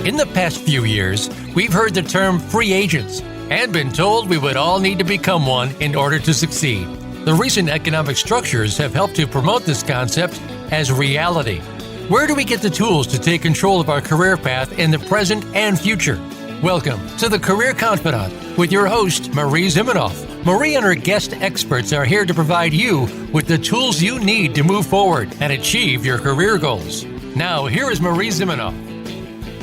In the past few years, we've heard the term free agents and been told we would all need to become one in order to succeed. The recent economic structures have helped to promote this concept as reality. Where do we get the tools to take control of our career path in the present and future? Welcome to the Career Confidant with your host, Marie Zimenoff. Marie and her guest experts are here to provide you with the tools you need to move forward and achieve your career goals. Now, here is Marie Zimenoff.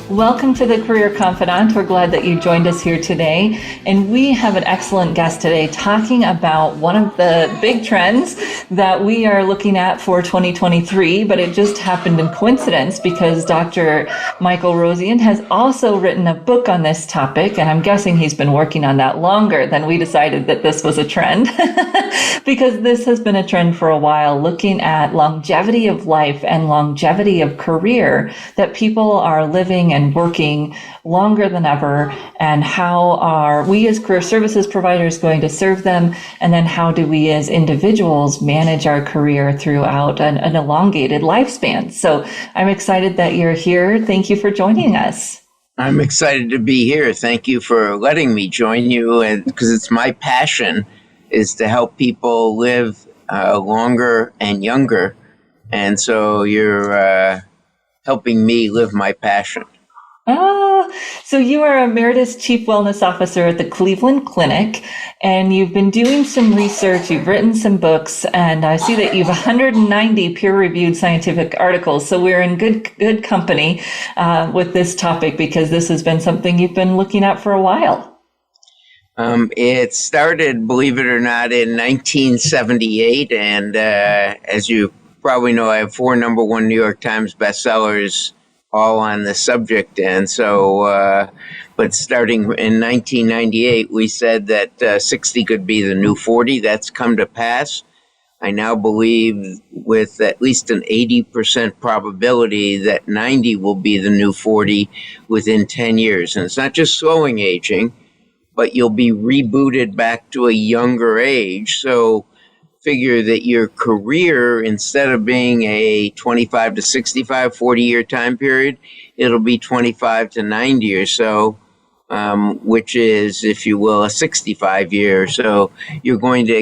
Welcome to the Career Confidant. We're glad that you joined us here today. And we have an excellent guest today talking about one of the big trends that we are looking at for 2023, but it just happened in coincidence because Dr. Michael Roizen has also written a book on this topic, and I'm guessing he's been working on that longer than we decided that this was a trend, because this has been a trend for a while, looking at longevity of life and longevity of career, that people are living and working longer than ever, and how are we as career services providers going to serve them, and then how do we as individuals manage our career throughout an elongated lifespan. So I'm excited that you're here. Thank you for joining us. I'm excited to be here. Thank you for letting me join you, and because it's my passion is to help people live longer and younger, and so you're helping me live my passion. So you are Emeritus Chief Wellness Officer at the Cleveland Clinic, and you've been doing some research, you've written some books, and I see that you've 190 peer-reviewed scientific articles. So we're in good company with this topic, because this has been something you've been looking at for a while. It started, believe it or not, in 1978, and as you probably know, I have 4 number 1 New York Times bestsellers all on the subject. And so, but starting in 1998, we said that 60 could be the new 40. That's come to pass. I now believe with at least an 80% probability that 90 will be the new 40 within 10 years. And it's not just slowing aging, but you'll be rebooted back to a younger age. So figure that your career, instead of being a 25 to 65, 40-year time period, it'll be 25 to 90 or so, which is, if you will, a 65-year. So you're going to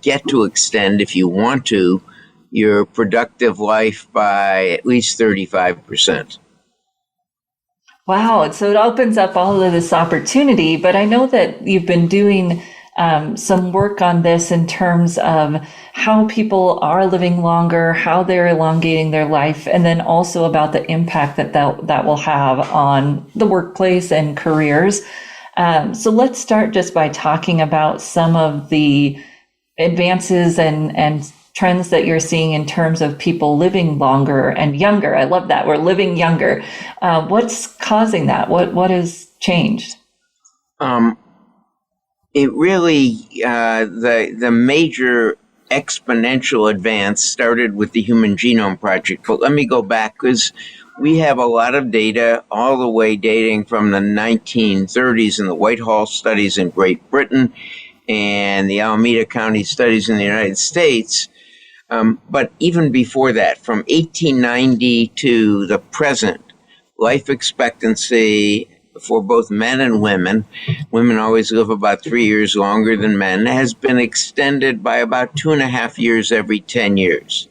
get to extend, if you want to, your productive life by at least 35%. Wow. So it opens up all of this opportunity, but I know that you've been doing some work on this in terms of how people are living longer, how they're elongating their life, and then also about the impact that will have on the workplace and careers. So let's start just by talking about some of the advances and trends that you're seeing in terms of people living longer and younger. I love that. We're living younger. What's causing that? What has changed? It really, the major exponential advance started with the Human Genome Project. But let me go back, because we have a lot of data all the way dating from the 1930s and the Whitehall studies in Great Britain and the Alameda County studies in the United States. But even before that, from 1890 to the present, life expectancy for both men and women always live about 3 years longer than men, has been extended by about 2.5 years every 10 years.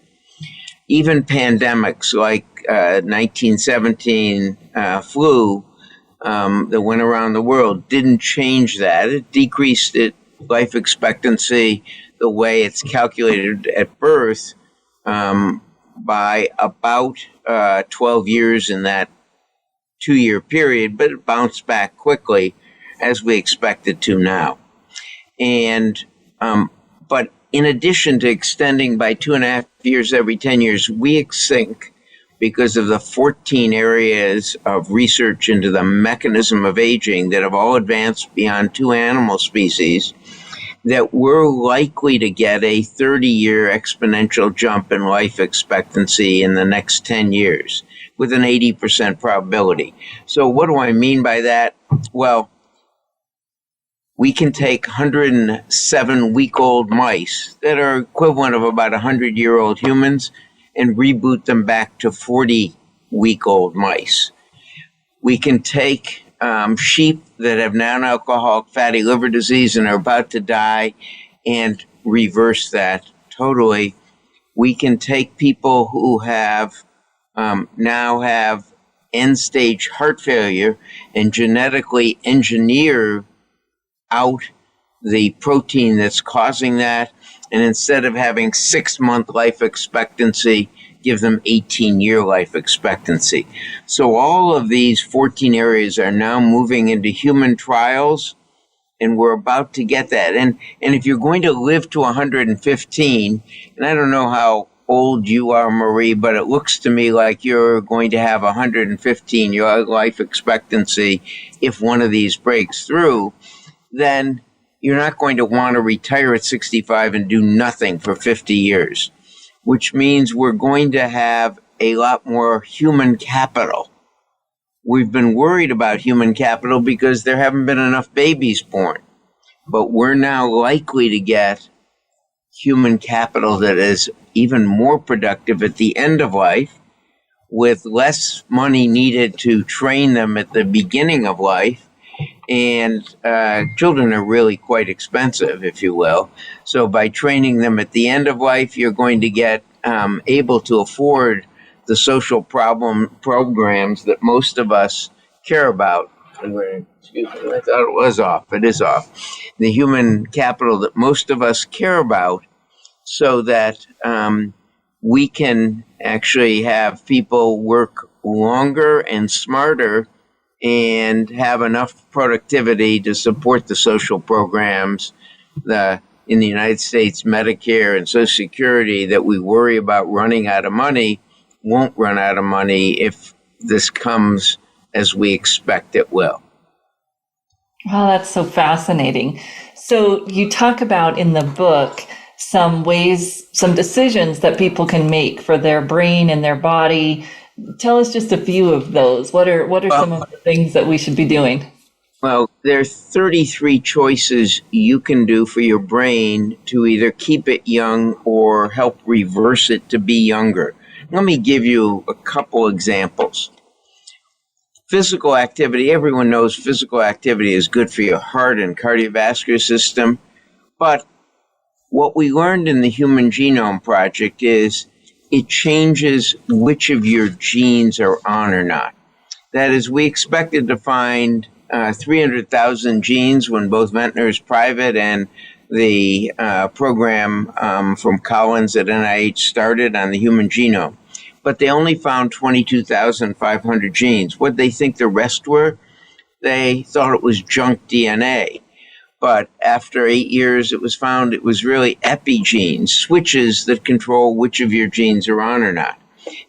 Even pandemics like 1917 flu that went around the world didn't change that. It decreased life expectancy, the way it's calculated at birth, by about 12 years in that 2-year period, but it bounced back quickly, as we expected to now. And but in addition to extending by 2.5 years every 10 years, we think, because of the 14 areas of research into the mechanism of aging that have all advanced beyond 2 animal species, that we're likely to get a 30-year exponential jump in life expectancy in the next 10 years with an 80% probability. So what do I mean by that? Well, we can take 107-week-old mice that are equivalent of about 100-year-old humans and reboot them back to 40-week-old mice. We can take sheep that have non-alcoholic fatty liver disease and are about to die and reverse that totally. We can take people who have now have end-stage heart failure and genetically engineer out the protein that's causing that, and instead of having 6-month life expectancy, give them 18-year life expectancy. So all of these 14 areas are now moving into human trials, and we're about to get that. And if you're going to live to 115, and I don't know how old you are, Marie, but it looks to me like you're going to have 115-year life expectancy if one of these breaks through, then you're not going to want to retire at 65 and do nothing for 50 years, which means we're going to have a lot more human capital. We've been worried about human capital because there haven't been enough babies born, but we're now likely to get human capital that is even more productive at the end of life, with less money needed to train them at the beginning of life. And children are really quite expensive, if you will. So by training them at the end of life, you're going to get able to afford the social programs that most of us care about. Excuse me, I thought it was off. It is off. The human capital that most of us care about, so that we can actually have people work longer and smarter and have enough productivity to support the social programs in the United States. Medicare and Social Security that we worry about running out of money won't run out of money if this comes as we expect it will. Wow, that's so fascinating. So you talk about in the book some ways, some decisions that people can make for their brain and their body. Tell us just a few of those. What are some of the things that we should be doing? Well, there are 33 choices you can do for your brain to either keep it young or help reverse it to be younger. Let me give you a couple examples. Physical activity. Everyone knows physical activity is good for your heart and cardiovascular system. But what we learned in the Human Genome Project is it changes which of your genes are on or not. That is, we expected to find 300,000 genes when both Ventnor's private and the program from Collins at NIH started on the human genome. But they only found 22,500 genes. What did they think the rest were? They thought it was junk DNA. But after 8 years, it was found it was really epigenes, switches that control which of your genes are on or not.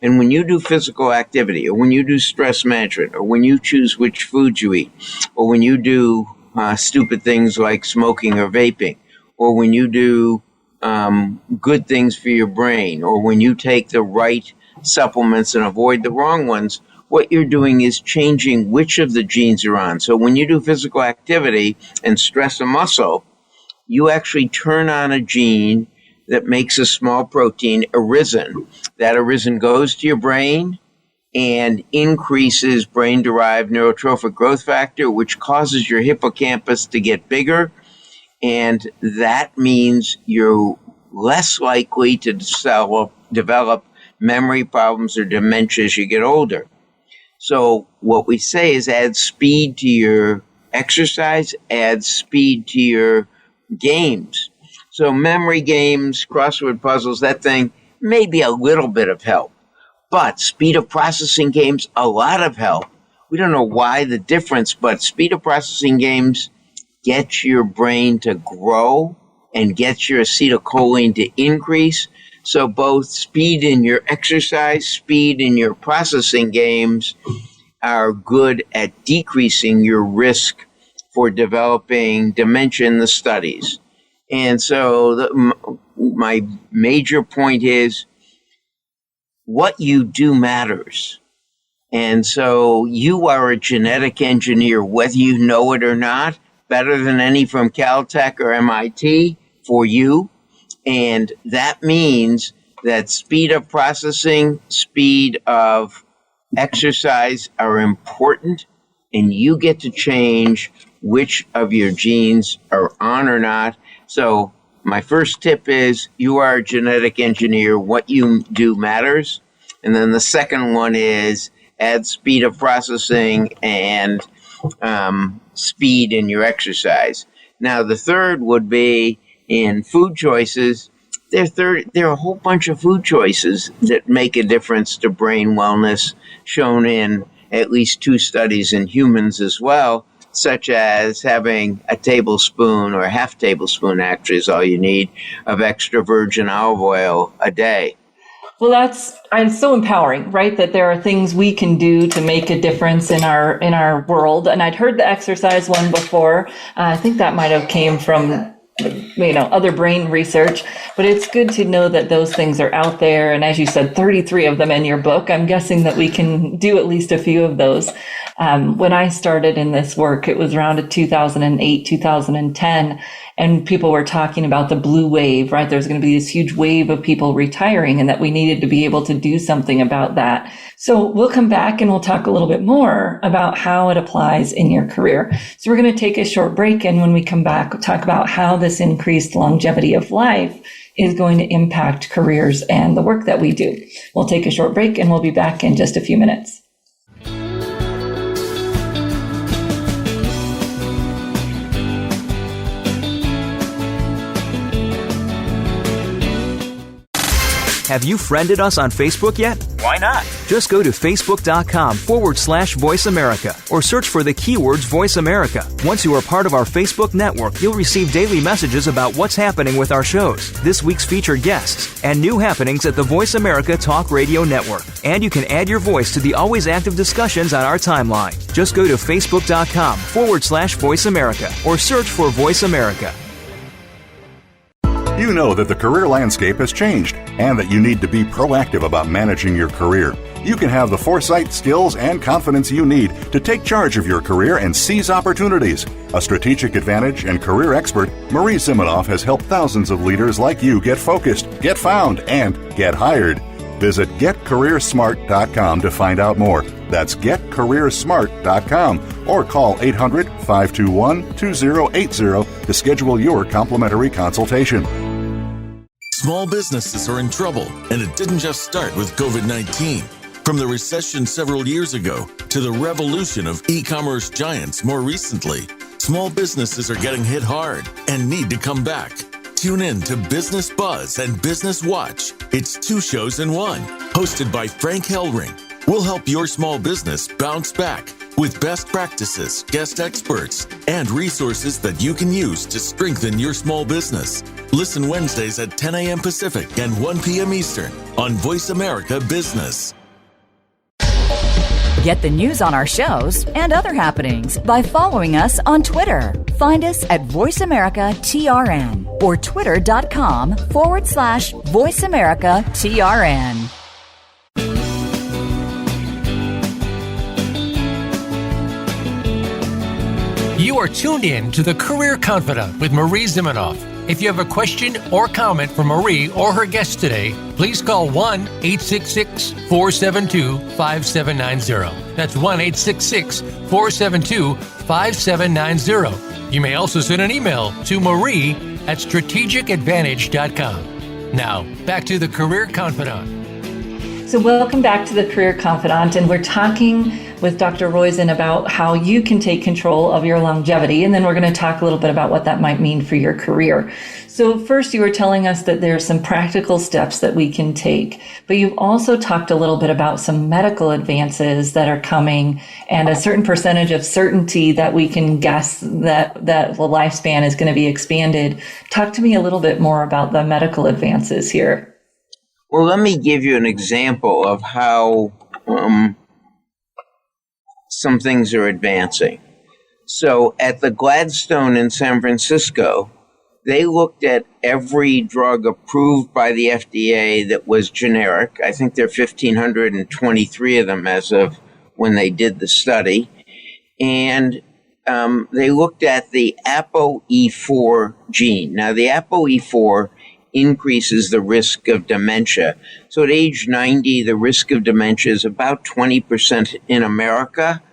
And when you do physical activity, or when you do stress management, or when you choose which foods you eat, or when you do stupid things like smoking or vaping, or when you do good things for your brain, or when you take the right supplements and avoid the wrong ones, what you're doing is changing which of the genes are on. So when you do physical activity and stress a muscle, you actually turn on a gene that makes a small protein, Roizen. That Roizen goes to your brain and increases brain-derived neurotrophic growth factor, which causes your hippocampus to get bigger. And that means you're less likely to develop memory problems or dementia as you get older. So what we say is add speed to your exercise, add speed to your games. So memory games, crossword puzzles, that thing, maybe a little bit of help. But speed of processing games, a lot of help. We don't know why the difference, but speed of processing games get your brain to grow and get your acetylcholine to increase. So both speed in your exercise, speed in your processing games are good at decreasing your risk for developing dementia in the studies. And so my major point is what you do matters. And so you are a genetic engineer, whether you know it or not, better than any from Caltech or MIT for you. And that means that speed of processing, speed of exercise are important, and you get to change which of your genes are on or not. So my first tip is you are a genetic engineer. What you do matters. And then the second one is add speed of processing and speed in your exercise. Now, the third would be in food choices. There are a whole bunch of food choices that make a difference to brain wellness, shown in at least 2 studies in humans as well, such as having a tablespoon or a half tablespoon, actually is all you need, of extra virgin olive oil a day. Well, it's so empowering, right? That there are things we can do to make a difference in our world. And I'd heard the exercise one before. I think that might have came from other brain research, but it's good to know that those things are out there. And as you said, 33 of them in your book. I'm guessing that we can do at least a few of those. When I started in this work, it was around 2008, 2010, and people were talking about the blue wave, right? There's going to be this huge wave of people retiring and that we needed to be able to do something about that. So we'll come back and we'll talk a little bit more about how it applies in your career. So we're going to take a short break. And when we come back, we'll talk about how this increased longevity of life is going to impact careers and the work that we do. We'll take a short break and we'll be back in just a few minutes. Have you friended us on Facebook yet? Why not? Just go to facebook.com/Voice America or search for the keywords Voice America. Once you are part of our Facebook network, you'll receive daily messages about what's happening with our shows, this week's featured guests, and new happenings at the Voice America Talk Radio Network. And you can add your voice to the always active discussions on our timeline. Just go to facebook.com/Voice America or search for Voice America. You know that the career landscape has changed and that you need to be proactive about managing your career. You can have the foresight, skills, and confidence you need to take charge of your career and seize opportunities. A strategic advantage and career expert, Marie Zimenoff has helped thousands of leaders like you get focused, get found, and get hired. Visit getcareersmart.com to find out more. That's getcareersmart.com or call 800-521-2080 to schedule your complimentary consultation. Small businesses are in trouble, and it didn't just start with COVID-19. From the recession several years ago to the revolution of e-commerce giants more recently, small businesses are getting hit hard and need to come back. Tune in to Business Buzz and Business Watch. It's 2 shows in one, hosted by Frank Hellring. We'll help your small business bounce back with best practices, guest experts, and resources that you can use to strengthen your small business. Listen Wednesdays at 10 a.m. Pacific and 1 p.m. Eastern on Voice America Business. Get the news on our shows and other happenings by following us on Twitter. Find us at Voice America TRN or twitter.com/Voice America TRN. You are tuned in to the Career Confidant with Marie Zimenoff. If you have a question or comment for Marie or her guest today, please call 1-866-472-5790. That's 1-866-472-5790. You may also send an email to marie@strategicadvantage.com. Now, back to the Career Confidant. So welcome back to the Career Confidant, and we're talking with Dr. Roizen about how you can take control of your longevity, and then we're going to talk a little bit about what that might mean for your career. So first, you were telling us that there's some practical steps that we can take, but you've also talked a little bit about some medical advances that are coming and a certain percentage of certainty that we can guess that the lifespan is going to be expanded. Talk to me a little bit more about the medical advances here. Well, let me give you an example of how some things are advancing. So at the Gladstone in San Francisco, they looked at every drug approved by the FDA that was generic. I think there are 1,523 of them as of when they did the study. And they looked at the ApoE4 gene. Now, the ApoE4 increases the risk of dementia. So at age 90, the risk of dementia is about 20% in America,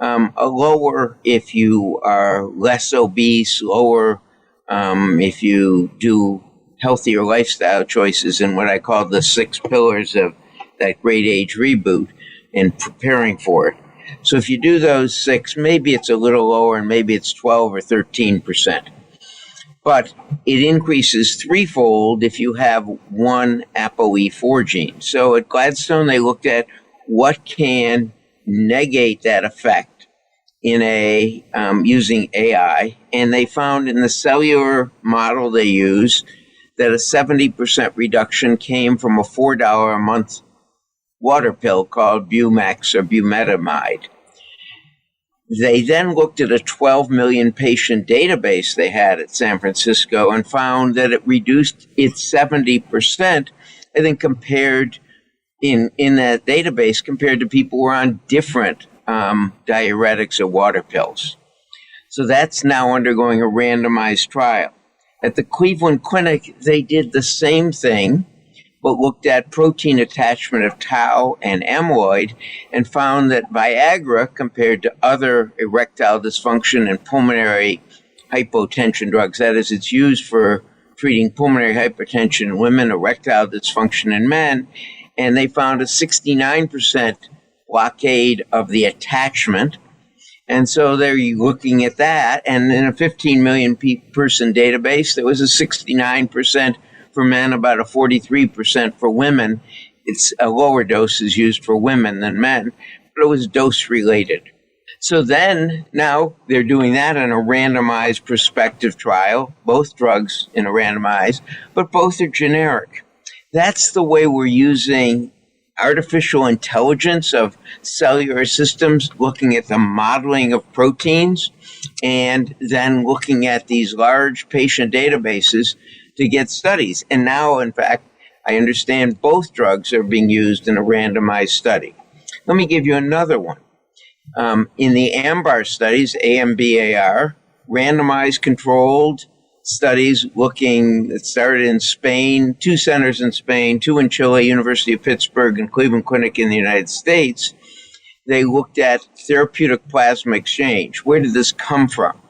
lower if you are less obese, lower if you do healthier lifestyle choices in what I call the 6 pillars of that Great Age Reboot and preparing for it. So if you do those 6, maybe it's a little lower and maybe it's 12 or 13%. But it increases threefold if you have one ApoE4 gene. So at Gladstone, they looked at what can negate that effect in using AI, and they found in the cellular model they used that a 70% reduction came from a $4 a month water pill called Bumax or bumetamide. They then looked at a 12 million patient database they had at San Francisco and found that it reduced it 70%, I think, compared in that database compared to people who were on different diuretics or water pills. So that's now undergoing a randomized trial. At the Cleveland Clinic, they did the same thing, but looked at protein attachment of tau and amyloid and found that Viagra, compared to other erectile dysfunction and pulmonary hypotension drugs, that is, it's used for treating pulmonary hypertension in women, erectile dysfunction in men, and they found a 69% blockade of the attachment. And so they're looking at that, and in a 15 million person database, there was a 69% for men, about a 43% for women. It's a lower dose is used for women than men, but it was dose related. So then now they're doing that in a randomized prospective trial, both drugs in a randomized, but both are generic. That's the way we're using artificial intelligence of cellular systems, looking at the modeling of proteins, and then looking at these large patient databases to get studies. And now, in fact, I understand both drugs are being used in a randomized study. Let me give you another one. In the AMBAR studies, AMBAR, randomized controlled studies looking, it started in Spain, 2 centers in Spain, 2 in Chile, University of Pittsburgh, and Cleveland Clinic in the United States. They looked at therapeutic plasma exchange. Where did this come from?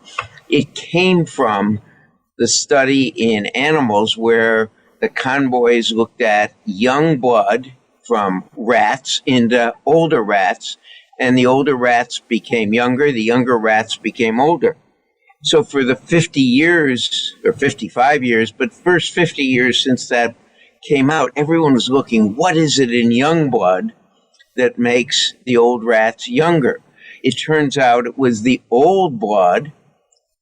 It came from the study in animals where the convoys looked at young blood from rats into older rats, and the older rats became younger, the younger rats became older. So for the 50 years, or 55 years, but first 50 years since that came out, everyone was looking, what is it in young blood that makes the old rats younger? It turns out it was the old blood,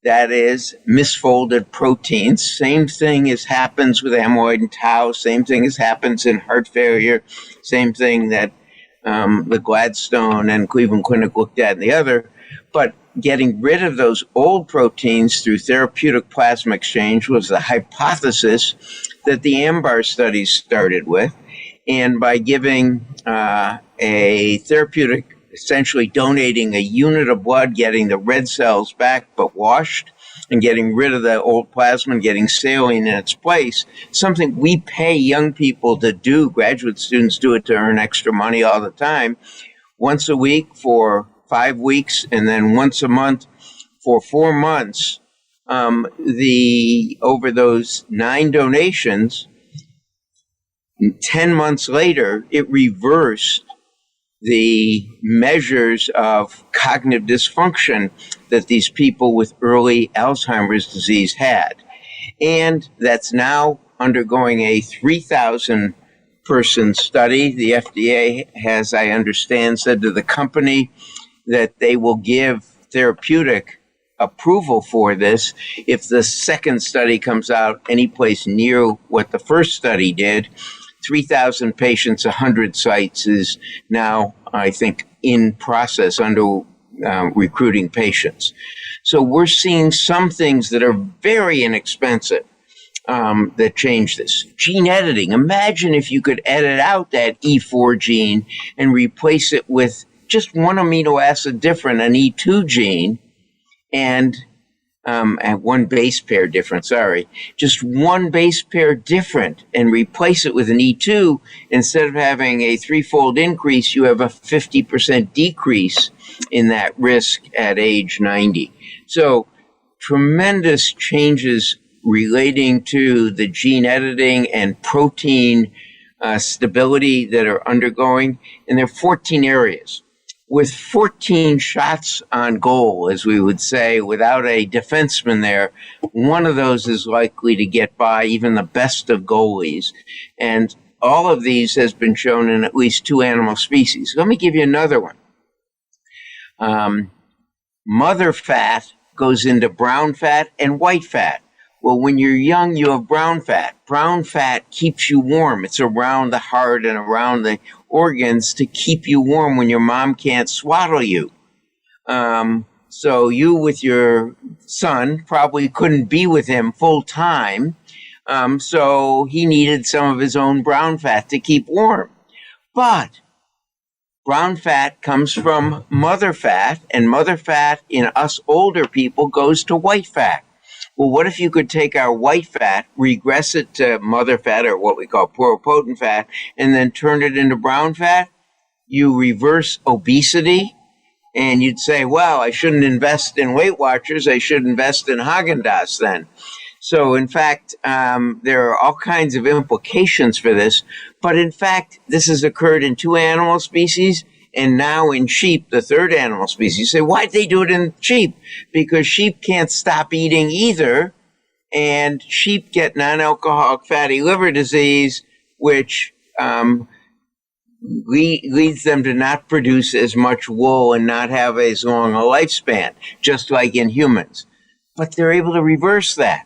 that is misfolded proteins. Same thing as happens with amyloid and tau. Same thing as happens in heart failure. Same thing that the Gladstone and Cleveland Clinic looked at in the other. But getting rid of those old proteins through therapeutic plasma exchange was the hypothesis that the AMBAR studies started with. And by giving a therapeutic, essentially donating a unit of blood, getting the red cells back but washed, and getting rid of the old plasma and getting saline in its place, something we pay young people to do. Graduate students do it to earn extra money all the time, once a week for 5 weeks, and then once a month for 4 months. Over those 9 donations, 10 months later, it reversed the measures of cognitive dysfunction that these people with early Alzheimer's disease had. And that's now undergoing a 3,000 person study. The FDA has, I understand, said to the company that they will give therapeutic approval for this if the second study comes out any place near what the first study did. 3,000 patients, 100 sites is now, I think, in process under recruiting patients. So we're seeing some things that are very inexpensive that change this. Gene editing. Imagine if you could edit out that E4 gene and replace it with just one amino acid different, an E2 gene, and and one base pair different, just one base pair different, and replace it with an E2, instead of having a threefold increase, you have a 50% decrease in that risk at age 90. So tremendous changes relating to the gene editing and protein stability that are undergoing. And there are 14 areas. With 14 shots on goal, as we would say, without a defenseman there, one of those is likely to get by even the best of goalies. And all of these has been shown in at least 2 animal species. Let me give you another one. Mother fat goes into brown fat and white fat. Well, when you're young, you have brown fat. Brown fat keeps you warm. It's around the heart and around the organs to keep you warm when your mom can't swaddle you. So you with your son probably couldn't be with him full time. So he needed some of his own brown fat to keep warm. But brown fat comes from mother fat, and mother fat in us older people goes to white fat. Well, what if you could take our white fat, regress it to mother fat, or what we call pluripotent fat, and then turn it into brown fat? You reverse obesity, and you'd say, well, I shouldn't invest in Weight Watchers, I should invest in Haagen-Dazs then. So, in fact, there are all kinds of implications for this, but in fact, this has occurred in 2 animal species, and now in sheep, the 3rd animal species. You say, why'd they do it in sheep? Because sheep can't stop eating either, and sheep get non-alcoholic fatty liver disease, which leads them to not produce as much wool and not have as long a lifespan, just like in humans. But they're able to reverse that.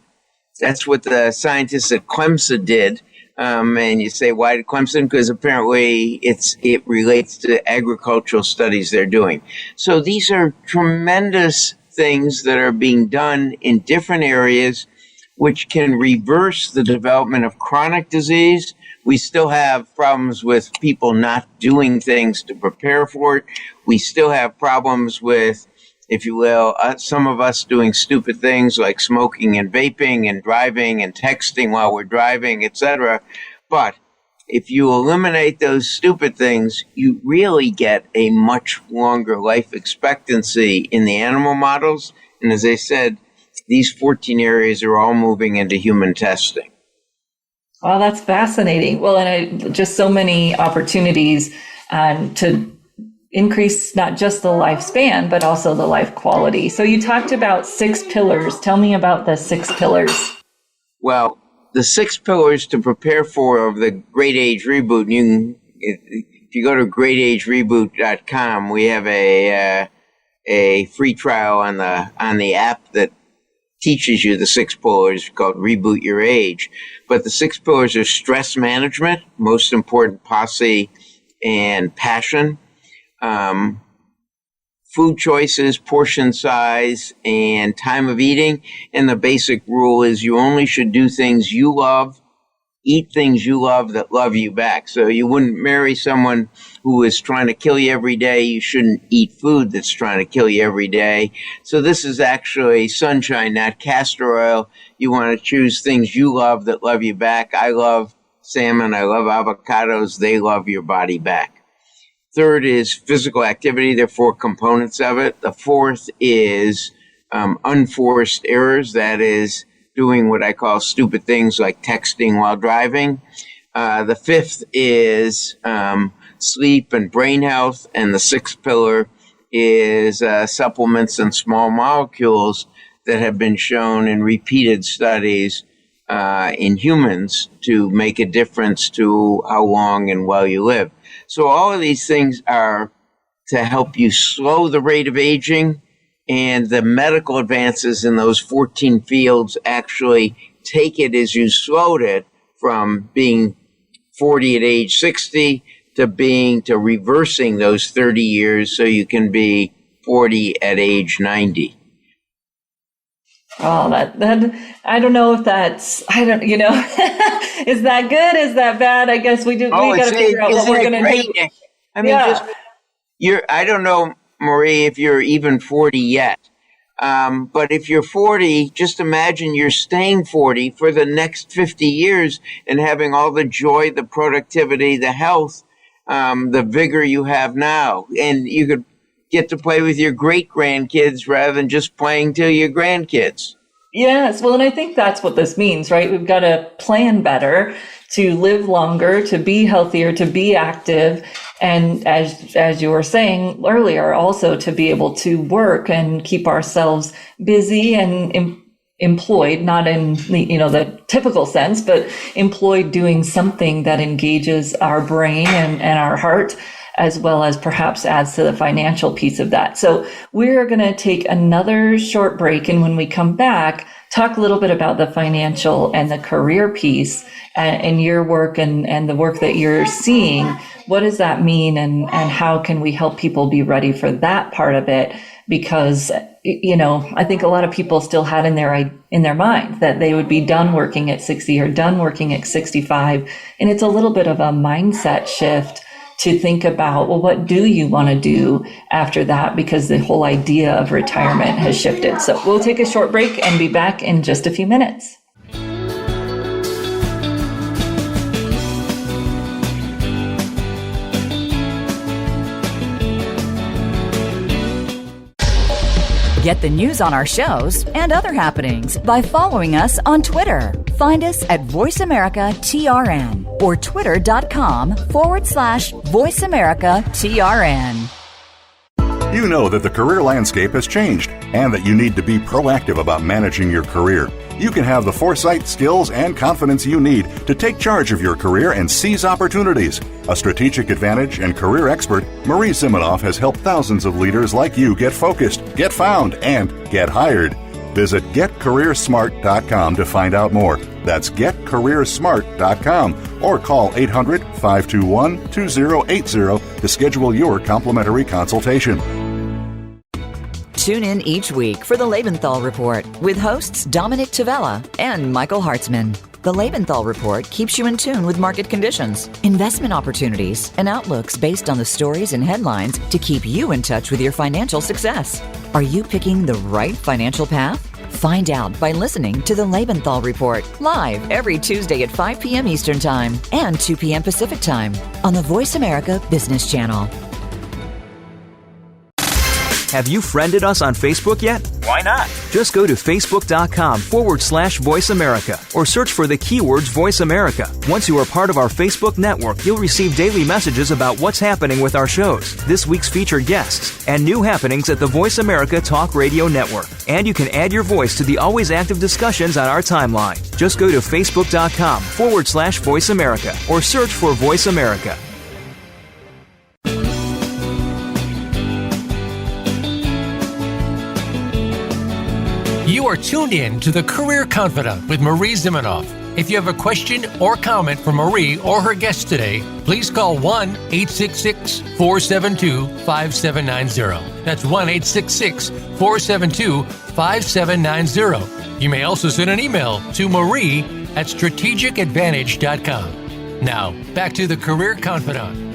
That's what the scientists at Clemson did. And you say, why did Clemson? Because apparently it relates to agricultural studies they're doing. So these are tremendous things that are being done in different areas, which can reverse the development of chronic disease. We still have problems with people not doing things to prepare for it. We still have problems with, if you will, some of us doing stupid things like smoking and vaping and driving and texting while we're driving, etc. But if you eliminate those stupid things, you really get a much longer life expectancy in the animal models. And as I said, these 14 areas are all moving into human testing. Well, that's fascinating. Well, and just so many opportunities to increase not just the lifespan, but also the life quality. So you talked about 6 pillars. Tell me about the 6 pillars. Well, the 6 pillars to prepare for of the Great Age Reboot, if you go to greatagereboot.com, we have a free trial on the app that teaches you the 6 pillars called Reboot Your Age. But the 6 pillars are stress management, most important, posse, and passion. Food choices, portion size, and time of eating. And the basic rule is you only should do things you love, eat things you love that love you back. So you wouldn't marry someone who is trying to kill you every day. You shouldn't eat food that's trying to kill you every day. So this is actually sunshine, not castor oil. You want to choose things you love that love you back. I love salmon. I love avocados. They love your body back. 3rd is physical activity. There are 4 components of it. The 4th is unforced errors. That is doing what I call stupid things like texting while driving. The 5th is sleep and brain health. And the 6th pillar is supplements and small molecules that have been shown in repeated studies in humans to make a difference to how long and well you live. So all of these things are to help you slow the rate of aging, and the medical advances in those 14 fields actually take it as you slowed it from being 40 at age 60 to reversing those 30 years so you can be 40 at age 90. Oh, that I don't know if that's, is that good? Is that bad? I guess we got to figure out what we're going to do. I mean, I don't know, Marie, if you're even 40 yet. But if you're 40, just imagine you're staying 40 for the next 50 years and having all the joy, the productivity, the health, the vigor you have now. And you could get to play with your great-grandkids rather than just playing to your grandkids. Yes. Well, and I think that's what this means, right? We've got to plan better, to live longer, to be healthier, to be active. And as you were saying earlier, also to be able to work and keep ourselves busy and employed, not in the typical sense, but employed doing something that engages our brain and our heart, as well as perhaps adds to the financial piece of that. So we're going to take another short break. And when we come back, talk a little bit about the financial and the career piece and your work and the work that you're seeing. What does that mean? And how can we help people be ready for that part of it? Because, I think a lot of people still had in their mind that they would be done working at 60 or done working at 65. And it's a little bit of a mindset shift to think about, well, what do you want to do after that? Because the whole idea of retirement has shifted. So we'll take a short break and be back in just a few minutes. Get the news on our shows and other happenings by following us on Twitter. Find us at Voice America TRN or twitter.com/Voice America TRN. You know that the career landscape has changed and that you need to be proactive about managing your career. You can have the foresight, skills, and confidence you need to take charge of your career and seize opportunities. A strategic advantage and career expert, Marie Zimenoff has helped thousands of leaders like you get focused, get found, and get hired. Visit getcareersmart.com to find out more. That's getcareersmart.com or call 800-521-2080 to schedule your complimentary consultation. Tune in each week for the Lebenthal Report with hosts Dominic Tavella and Michael Hartzman. The Lebenthal Report keeps you in tune with market conditions, investment opportunities, and outlooks based on the stories and headlines to keep you in touch with your financial success. Are you picking the right financial path? Find out by listening to the Lebenthal Report live every Tuesday at 5 p.m. Eastern Time and 2 p.m. Pacific Time on the Voice America Business Channel. Have you friended us on Facebook yet? Why not? Just go to facebook.com/Voice America or search for the keywords Voice America. Once you are part of our Facebook network, you'll receive daily messages about what's happening with our shows, this week's featured guests, and new happenings at the Voice America Talk Radio Network. And you can add your voice to the always active discussions on our timeline. Just go to facebook.com/Voice America or search for Voice America. You are tuned in to the Career Confidant with Marie Zimenoff. If you have a question or comment for Marie or her guest today, please call 1-866-472-5790. That's 1-866-472-5790. You may also send an email to marie@strategicadvantage.com. Now, back to the Career Confidant.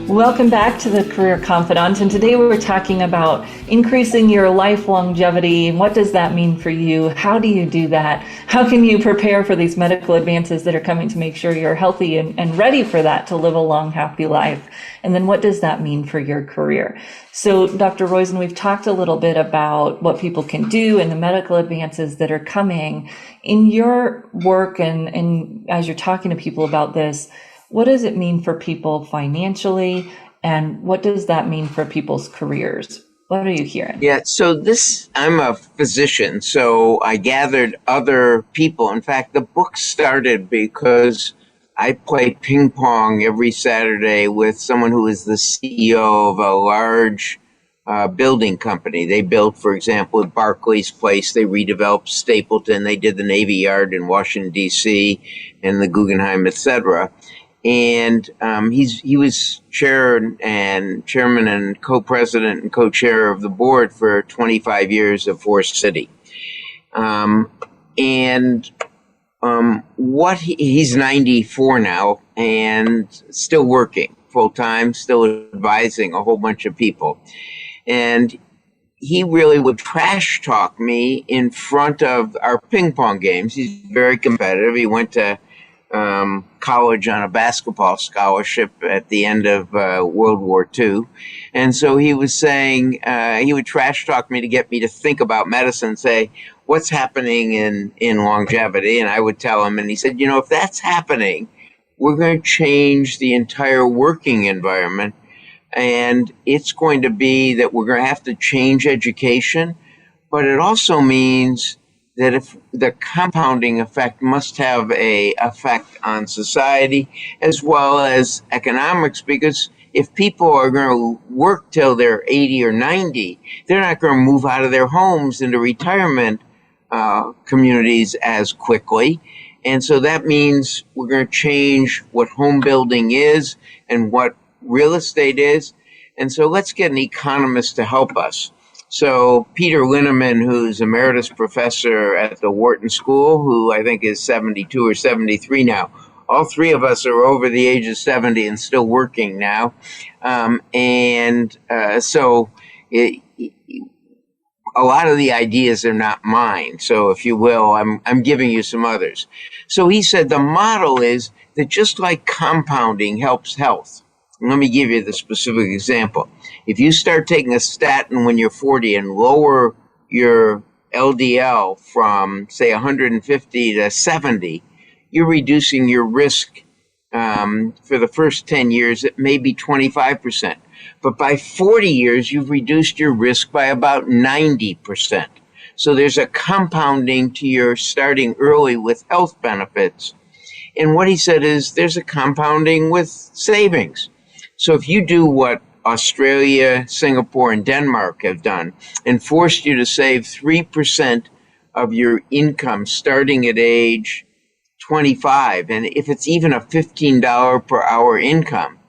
Welcome back to the Career Confidant, and today we're talking about increasing your life longevity. What does that mean for you? How do you do that? How can you prepare for these medical advances that are coming to make sure you're healthy and ready for that, to live a long, happy life? And then what does that mean for your career? So, Dr. Roizen, we've talked a little bit about what people can do and the medical advances that are coming. In your work and as you're talking to people about this, what does it mean for people financially, and what does that mean for people's careers? What are you hearing? Yeah, so I'm a physician, so I gathered other people. In fact, the book started because I play ping pong every Saturday with someone who is the CEO of a large building company. They built, for example, at Barclays Place, they redeveloped Stapleton, they did the Navy Yard in Washington, D.C., and the Guggenheim, etc. And he was chairman and co-president and co-chair of the board for 25 years of Forest City. He's 94 now and still working full time, still advising a whole bunch of people. And he really would trash talk me in front of our ping pong games. He's very competitive. He went to college on a basketball scholarship at the end of World War II. And so he was saying, he would trash talk me to get me to think about medicine, say, what's happening in longevity? And I would tell him, and he said, if that's happening, we're going to change the entire working environment. And it's going to be that we're going to have to change education, but it also means that if the compounding effect must have a effect on society as well as economics, because if people are going to work till they're 80 or 90, they're not going to move out of their homes into retirement communities as quickly. And so that means we're going to change what home building is and what real estate is. And so let's get an economist to help us. So Peter Linneman, who's emeritus professor at the Wharton School, who I think is 72 or 73 now. All three of us are over the age of 70 and still working now. So a lot of the ideas are not mine. So if you will, I'm giving you some others. So he said the model is that just like compounding helps health. And let me give you the specific example. If you start taking a statin when you're 40 and lower your LDL from, say, 150 to 70, you're reducing your risk for the first 10 years at maybe 25%. But by 40 years, you've reduced your risk by about 90%. So there's a compounding to your starting early with health benefits. And what he said is there's a compounding with savings. So if you do what Australia, Singapore, and Denmark have done and forced you to save 3% of your income starting at age 25, and if it's even a $15 per hour income,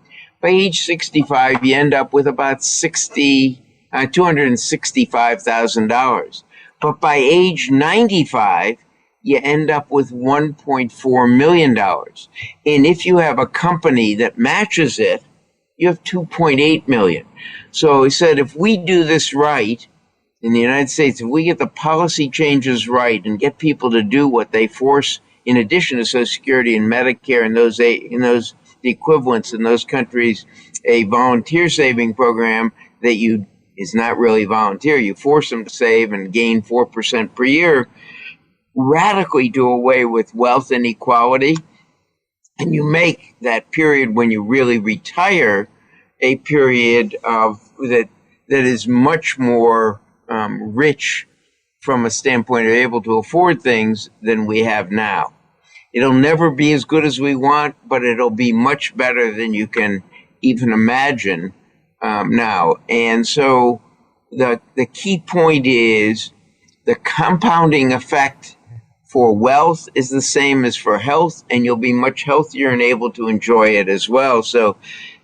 by age 65, you end up with about $265,000. But by age 95, you end up with $1.4 million. And if you have a company that matches it, you have $2.8 million. So he said, if we do this right in the United States, if we get the policy changes right and get people to do what they force, in addition to Social Security and Medicare and those the equivalents in those countries, a volunteer saving program that is not really volunteer. You force them to save and gain 4% per year, radically do away with wealth inequality. And you make that period when you really retire a period of that is much more rich from a standpoint of able to afford things than we have now. It'll never be as good as we want, but it'll be much better than you can even imagine now. And so the key point is the compounding effect for wealth is the same as for health, and you'll be much healthier and able to enjoy it as well. So,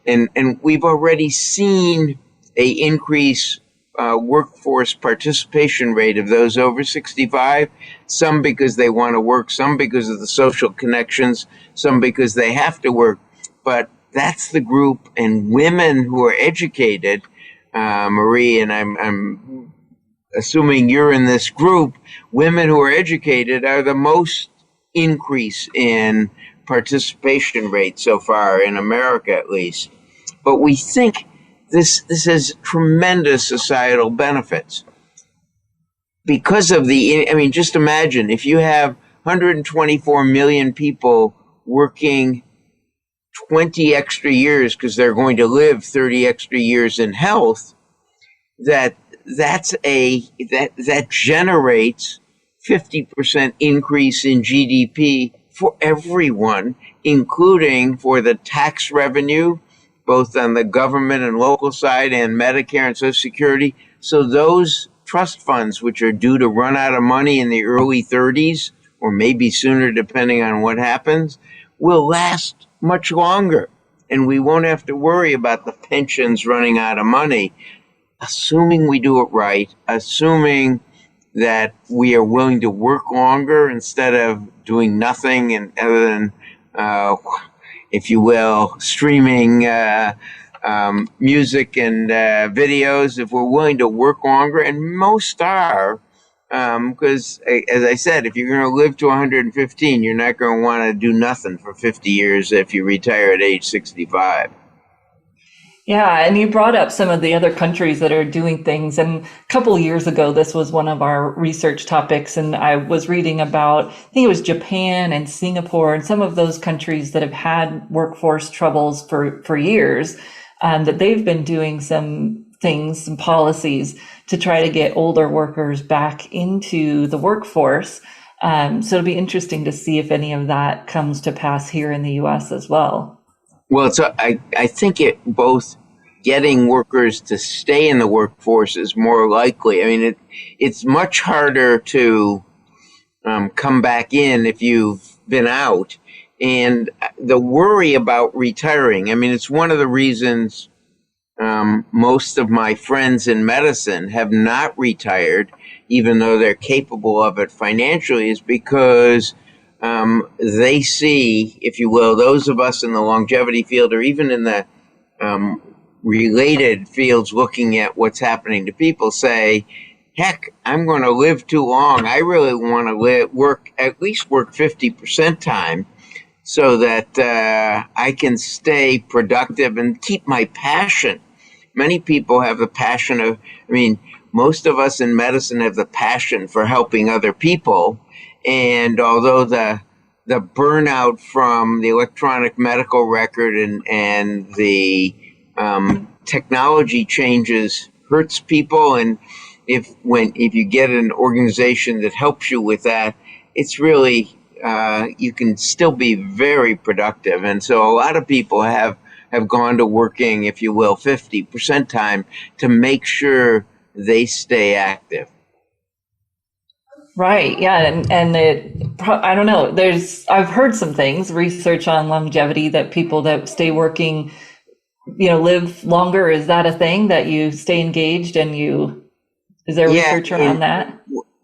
and we've already seen a increase workforce participation rate of those over 65, some because they want to work, some because of the social connections, some because they have to work. But that's the group, and women who are educated, Marie, and I'm assuming you're in this group, women who are educated are the most increase in participation rate so far in America, at least. But we think this has tremendous societal benefits because of just imagine if you have 124 million people working 20 extra years because they're going to live 30 extra years in health, that generates 50% increase in GDP for everyone, including for the tax revenue, both on the government and local side and Medicare and Social Security. So those trust funds, which are due to run out of money in the early 30s, or maybe sooner depending on what happens, will last much longer. And we won't have to worry about the pensions running out of money, assuming we do it right, assuming that we are willing to work longer instead of doing nothing and other than, if you will, streaming music and videos, if we're willing to work longer, and most are, because as I said, if you're going to live to 115, you're not going to want to do nothing for 50 years if you retire at age 65. Yeah, and you brought up some of the other countries that are doing things. And a couple of years ago, this was one of our research topics. And I was reading about, I think it was Japan and Singapore and some of those countries that have had workforce troubles for years, that they've been doing some things, some policies to try to get older workers back into the workforce. So it'll be interesting to see if any of that comes to pass here in the U.S. as well. Well, I think both getting workers to stay in the workforce is more likely. I mean, it's much harder to come back in if you've been out. And the worry about retiring, I mean, it's one of the reasons most of my friends in medicine have not retired, even though they're capable of it financially, is because they see, if you will, those of us in the longevity field or even in the related fields looking at what's happening to people say, heck, I'm going to live too long. I really want to at least work 50% time so that I can stay productive and keep my passion. Many people have the passion of, most of us in medicine have the passion for helping other people. And although the burnout from the electronic medical record and the technology changes hurts people, and if you get an organization that helps you with that, it's really you can still be very productive. And so a lot of people have gone to working, if you will, 50% time to make sure they stay active. Right. Yeah. And I don't know, I've heard some things, research on longevity, that people that stay working, live longer. Is that a thing, that you stay engaged and is there research around that?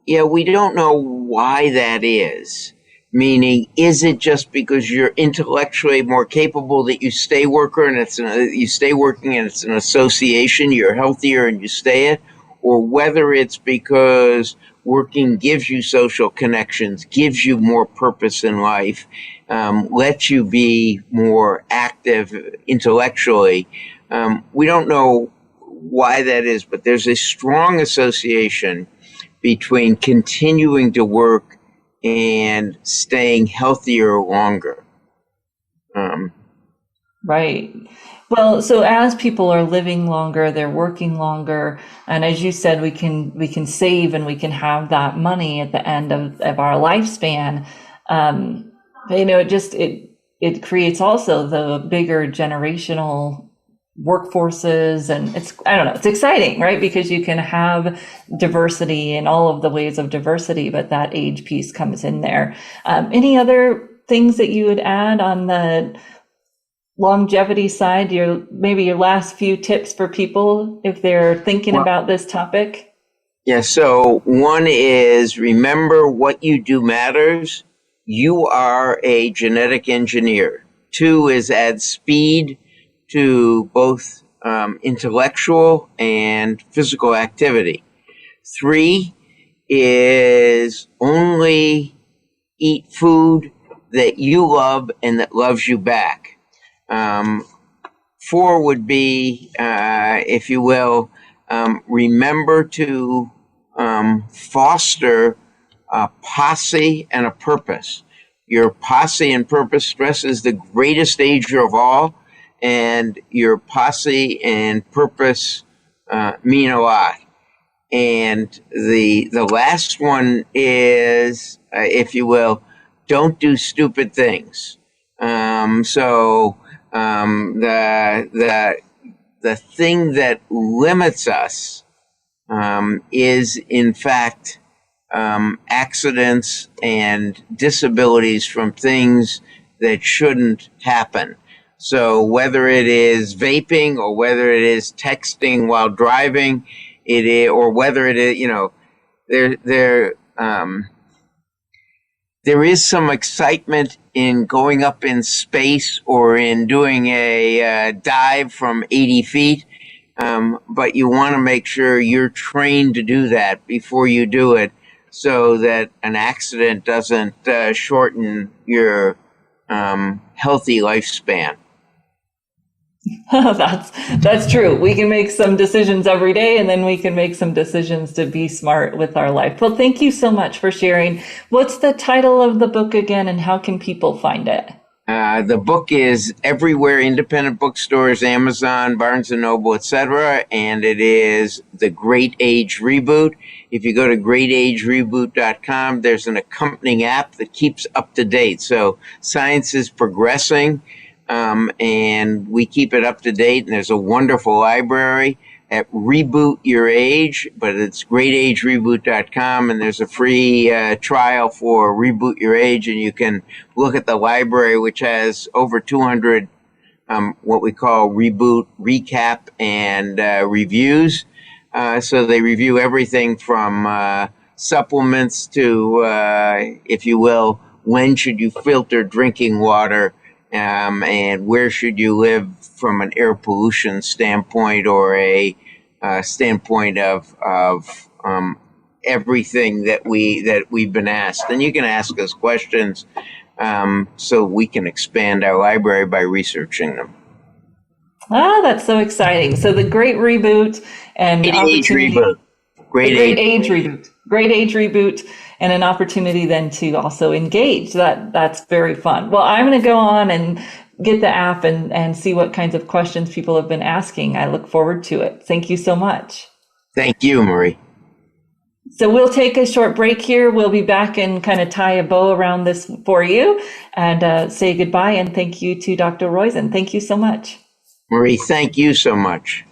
Yeah, we don't know why that is. Meaning, is it just because you're intellectually more capable that you stay working and it's an association, you're healthier and you stay it? Or whether it's because working gives you social connections, gives you more purpose in life, lets you be more active intellectually. We don't know why that is, but there's a strong association between continuing to work and staying healthier longer. Right. Well, so as people are living longer, they're working longer, and as you said, we can save and we can have that money at the end of our lifespan. It creates also the bigger generational workforces, and it's exciting, right? Because you can have diversity in all of the ways of diversity, but that age piece comes in there. Any other things that you would add on the longevity side, your last few tips for people if they're thinking about this topic? Yeah, so one is, remember, what you do matters. You are a genetic engineer. 2 is, add speed to both intellectual and physical activity. 3 is, only eat food that you love and that loves you back. 4 would be, if you will, remember to foster a posse and a purpose. Your posse and purpose, stress is the greatest ager of all, and your posse and purpose mean a lot. And the last one is, if you will, don't do stupid things. The thing that limits us is, in fact, accidents and disabilities from things that shouldn't happen. So whether it is vaping or whether it is texting while driving, or whether it is, there is some excitement in going up in space or in doing a dive from 80 feet. But you want to make sure you're trained to do that before you do it so that an accident doesn't shorten your healthy lifespan. That's true. We can make some decisions every day, and then we can make some decisions to be smart with our life. Well, thank you so much for sharing. What's the title of the book again, and how can people find it? The book is everywhere, independent bookstores, Amazon, Barnes & Noble, etc., and it is The Great Age Reboot. If you go to greatagereboot.com, there's an accompanying app that keeps up to date. So science is progressing, and we keep it up to date, and there's a wonderful library at Reboot Your Age, but it's greatagereboot.com, and there's a free trial for Reboot Your Age, and you can look at the library, which has over 200 what we call reboot, recap, and reviews. So they review everything from supplements to, if you will, when should you filter drinking water, and where should you live from an air pollution standpoint or a standpoint of everything that we've been asked. And you can ask us questions so we can expand our library by researching them. Ah, that's so exciting. So the Great Reboot and Great Age Reboot. Great Age Reboot. Great Age Reboot, and an opportunity then to also engage. That's very fun. Well, I'm going to go on and get the app and see what kinds of questions people have been asking. I look forward to it. Thank you so much. Thank you, Marie. So we'll take a short break here. We'll be back and kind of tie a bow around this for you and say goodbye. And thank you to Dr. Roizen. Thank you so much. Marie, thank you so much.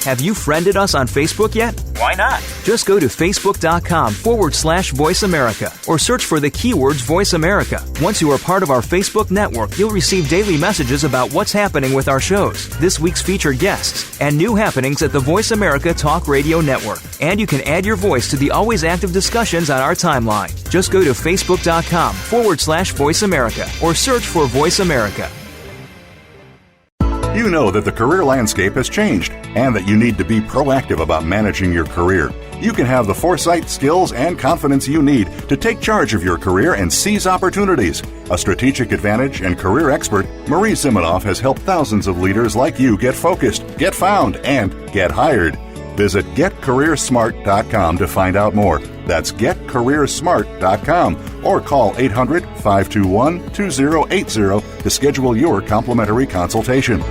Have you friended us on Facebook yet? Why not? Just go to facebook.com/Voice America or search for the keywords Voice America. Once you are part of our Facebook network, you'll receive daily messages about what's happening with our shows, this week's featured guests, and new happenings at the Voice America Talk Radio Network. And you can add your voice to the always active discussions on our timeline. Just go to facebook.com/Voice America or search for Voice America. You know that the career landscape has changed and that you need to be proactive about managing your career. You can have the foresight, skills, and confidence you need to take charge of your career and seize opportunities. A strategic advantage and career expert, Marie Zimenoff has helped thousands of leaders like you get focused, get found, and get hired. Visit getcareersmart.com to find out more. That's getcareersmart.com or call 800-521-2080 to schedule your complimentary consultation.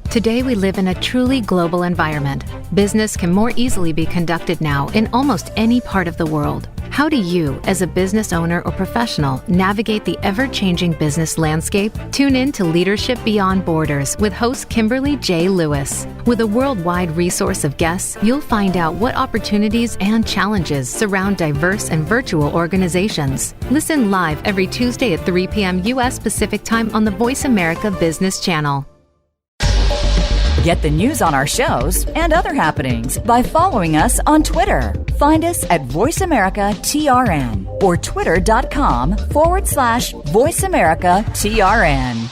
Today we live in a truly global environment. Business can more easily be conducted now in almost any part of the world. How do you, as a business owner or professional, navigate the ever-changing business landscape? Tune in to Leadership Beyond Borders with host Kimberly J. Lewis. With a worldwide resource of guests, you'll find out what opportunities and challenges surround diverse and virtual organizations. Listen live every Tuesday at 3 p.m. U.S. Pacific Time on the Voice America Business Channel. Get the news on our shows and other happenings by following us on Twitter. Find us at Voice America TRN or twitter.com/Voice America TRN.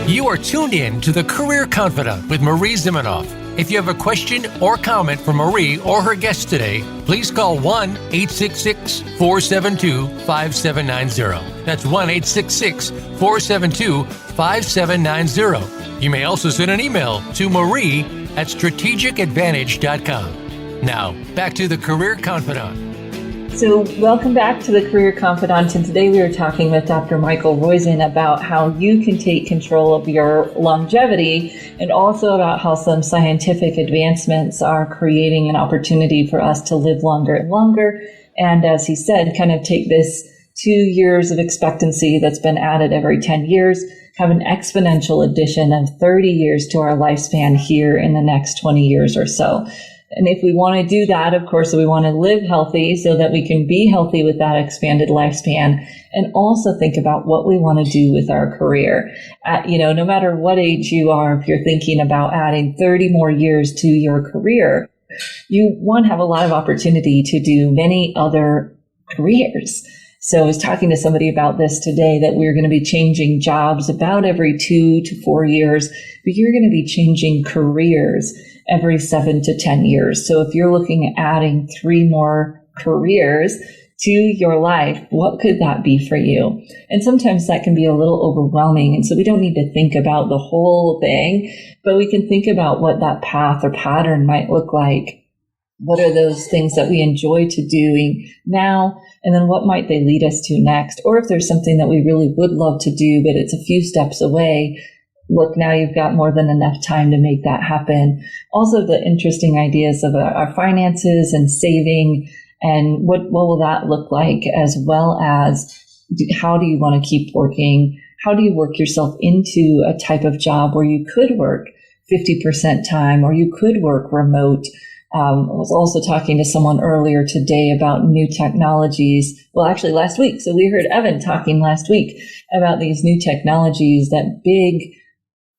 You are tuned in to the Career Confidant with Marie Zimenoff. If you have a question or comment for Marie or her guest today, please call 1-866-472-5790. That's 1-866-472-5790. You may also send an email to marie@strategicadvantage.com. Now, back to the Career Confidant. So welcome back to the Career Confidant, and today we are talking with Dr. Michael Roizen about how you can take control of your longevity and also about how some scientific advancements are creating an opportunity for us to live longer and longer. And as he said, kind of take this 2 years of expectancy that's been added every 10 years, have an exponential addition of 30 years to our lifespan here in the next 20 years or so. And if we want to do that, of course, we want to live healthy so that we can be healthy with that expanded lifespan, and also think about what we want to do with our career. No matter what age you are, if you're thinking about adding 30 more years to your career, you want to have a lot of opportunity to do many other careers. So I was talking to somebody about this today, that we're going to be changing jobs about every 2 to 4 years, but you're going to be changing careers every 7 to 10 years. So if you're looking at adding 3 more careers to your life, what could that be for you? And sometimes that can be a little overwhelming. And so we don't need to think about the whole thing, but we can think about what that path or pattern might look like. What are those things that we enjoy to doing now? And then what might they lead us to next? Or if there's something that we really would love to do, but it's a few steps away, look, now you've got more than enough time to make that happen. Also, the interesting ideas of our finances and saving, and what will that look like, as well as how do you want to keep working? How do you work yourself into a type of job where you could work 50% time, or you could work remote? I was also talking to someone earlier today about new technologies. Well, actually last week. So we heard Evan talking last week about these new technologies that big,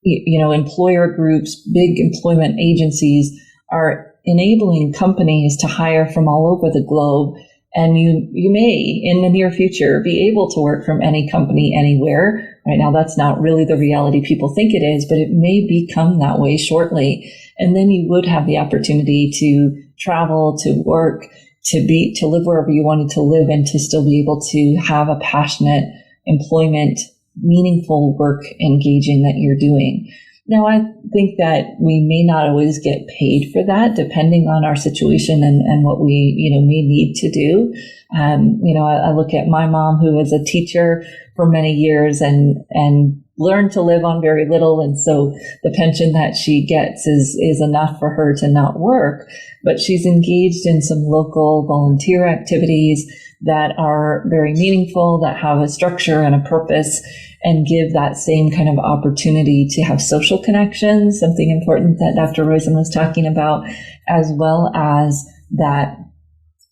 employer groups, big employment agencies are enabling companies to hire from all over the globe. And you may, in the near future, be able to work from any company anywhere. Right now, that's not really the reality people think it is, but it may become that way shortly. And then you would have the opportunity to travel, to work, to live wherever you wanted to live, and to still be able to have a passionate employment, meaningful work engaging that you're doing. Now, I think that we may not always get paid for that, depending on our situation and what we, may need to do. I look at my mom, who was a teacher for many years and learned to live on very little. And so the pension that she gets is enough for her to not work. But she's engaged in some local volunteer activities that are very meaningful, that have a structure and a purpose, and give that same kind of opportunity to have social connections, something important that Dr. Roizen was talking about, as well as that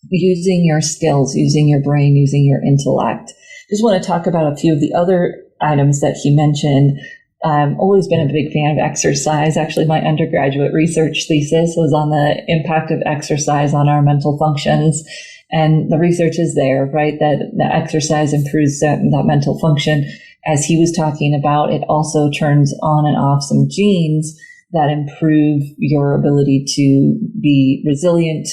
using your skills, using your brain, using your intellect. Just want to talk about a few of the other items that he mentioned. I've always been a big fan of exercise. Actually, my undergraduate research thesis was on the impact of exercise on our mental functions. And the research is there, right? That the exercise improves that mental function. As he was talking about, it also turns on and off some genes that improve your ability to be resilient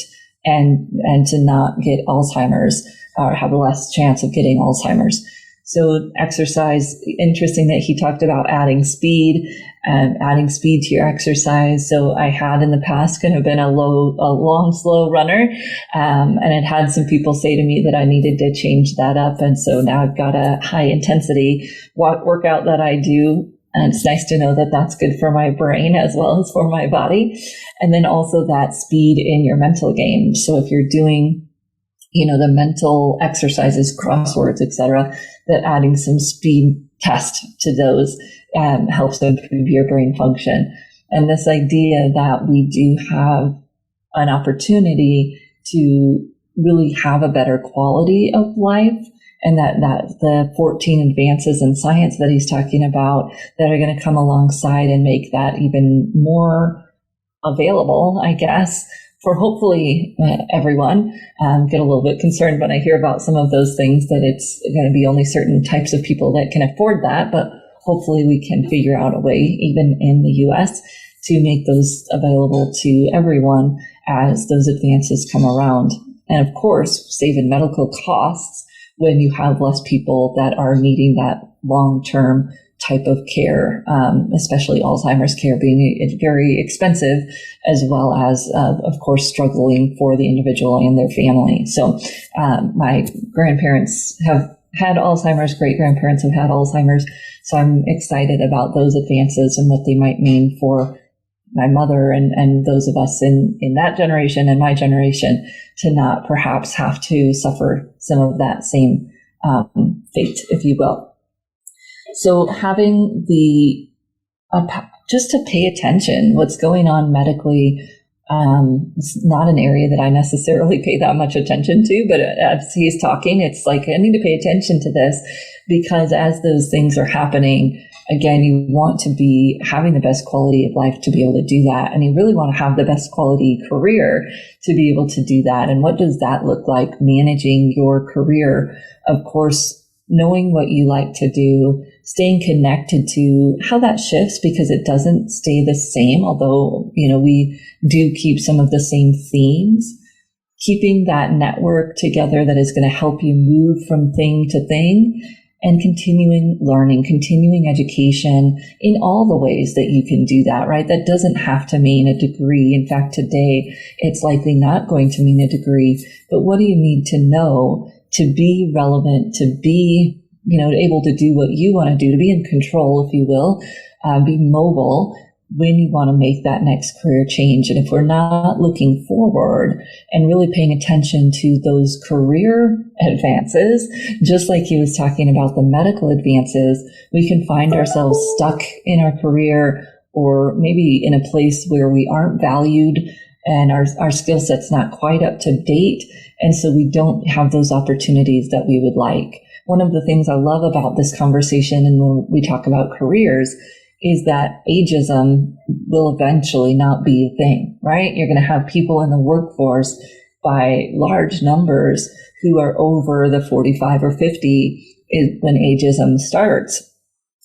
and to not get Alzheimer's, or have a less chance of getting Alzheimer's. So exercise, interesting that he talked about adding speed to your exercise. So I had in the past kind of been a long, slow runner. And it had some people say to me that I needed to change that up. And so now I've got a high intensity workout that I do. And it's nice to know that that's good for my brain as well as for my body. And then also that speed in your mental game. So if you're doing the mental exercises, crosswords, etc., that adding some speed test to those helps improve your brain function. And this idea that we do have an opportunity to really have a better quality of life, and that the 14 advances in science that he's talking about that are going to come alongside and make that even more available, I guess, for hopefully everyone. Get a little bit concerned when I hear about some of those things, that it's going to be only certain types of people that can afford that, but hopefully we can figure out a way, even in the US, to make those available to everyone as those advances come around. And of course, save in medical costs when you have less people that are needing that long-term type of care, especially Alzheimer's care being very expensive, as well as, of course, struggling for the individual and their family. So my grandparents have had Alzheimer's, great-grandparents have had Alzheimer's, so I'm excited about those advances and what they might mean for my mother and those of us in that generation and my generation, to not perhaps have to suffer some of that same fate, if you will. So having just to pay attention what's going on medically It's not an area that I necessarily pay that much attention to, but as he's talking, it's like, I need to pay attention to this, because as those things are happening, again, you want to be having the best quality of life to be able to do that. And you really want to have the best quality career to be able to do that. And what does that look like? Managing your career, of course, knowing what you like to do, staying connected to how that shifts, because it doesn't stay the same, although, we do keep some of the same themes. Keeping that network together that is going to help you move from thing to thing, and continuing learning, continuing education in all the ways that you can do that, right? That doesn't have to mean a degree. In fact, today, it's likely not going to mean a degree, but what do you need to know to be relevant, to be, able to do what you want to do, to be in control, if you will, be mobile when you want to make that next career change. And if we're not looking forward and really paying attention to those career advances, just like he was talking about the medical advances, we can find ourselves stuck in our career, or maybe in a place where we aren't valued and our skill set's not quite up to date. And so we don't have those opportunities that we would like. One of the things I love about this conversation, and when we talk about careers, is that ageism will eventually not be a thing, right? You're going to have people in the workforce by large numbers who are over the 45 or 50 when ageism starts.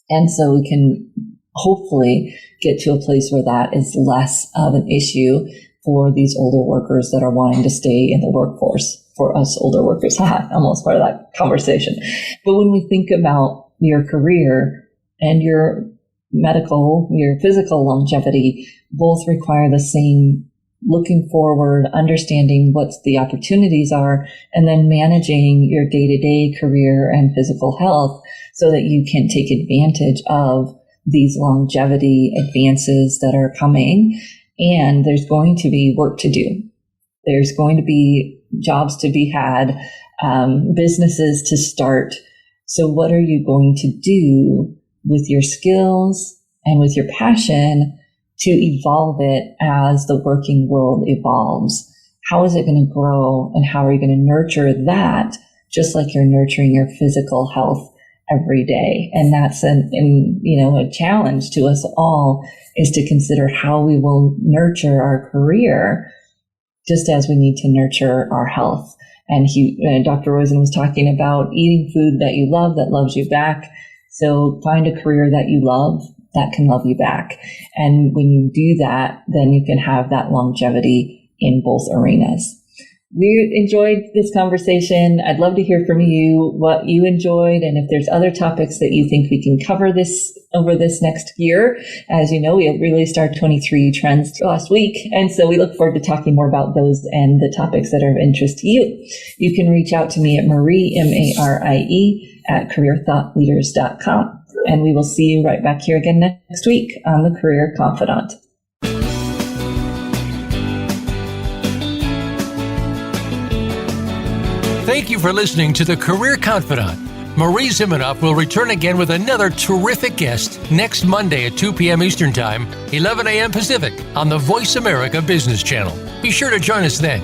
And so we can hopefully get to a place where that is less of an issue for these older workers that are wanting to stay in the workforce. For us older workers, almost part of that conversation. But when we think about your career and your medical, your physical longevity, both require the same looking forward, understanding what the opportunities are, and then managing your day-to-day career and physical health so that you can take advantage of these longevity advances that are coming. And there's going to be work to do. There's going to be jobs to be had, businesses to start. So what are you going to do with your skills and with your passion to evolve it as the working world evolves? How is it going to grow, and how are you going to nurture that, just like you're nurturing your physical health every day? And that's a challenge to us all, is to consider how we will nurture our career, just as we need to nurture our health. And Dr. Roizen was talking about eating food that you love, that loves you back. So find a career that you love that can love you back. And when you do that, then you can have that longevity in both arenas. We enjoyed this conversation. I'd love to hear from you what you enjoyed, and if there's other topics that you think we can cover over this next year. As you know, we released our 23 trends last week, and so we look forward to talking more about those and the topics that are of interest to you. You can reach out to me at Marie, M-A-R-I-E, at careerthoughtleaders.com. And we will see you right back here again next week on the Career Confidant. Thank you for listening to the Career Confidant. Marie Zimenoff will return again with another terrific guest next Monday at 2 p.m. Eastern Time, 11 a.m. Pacific on the Voice America Business Channel. Be sure to join us then.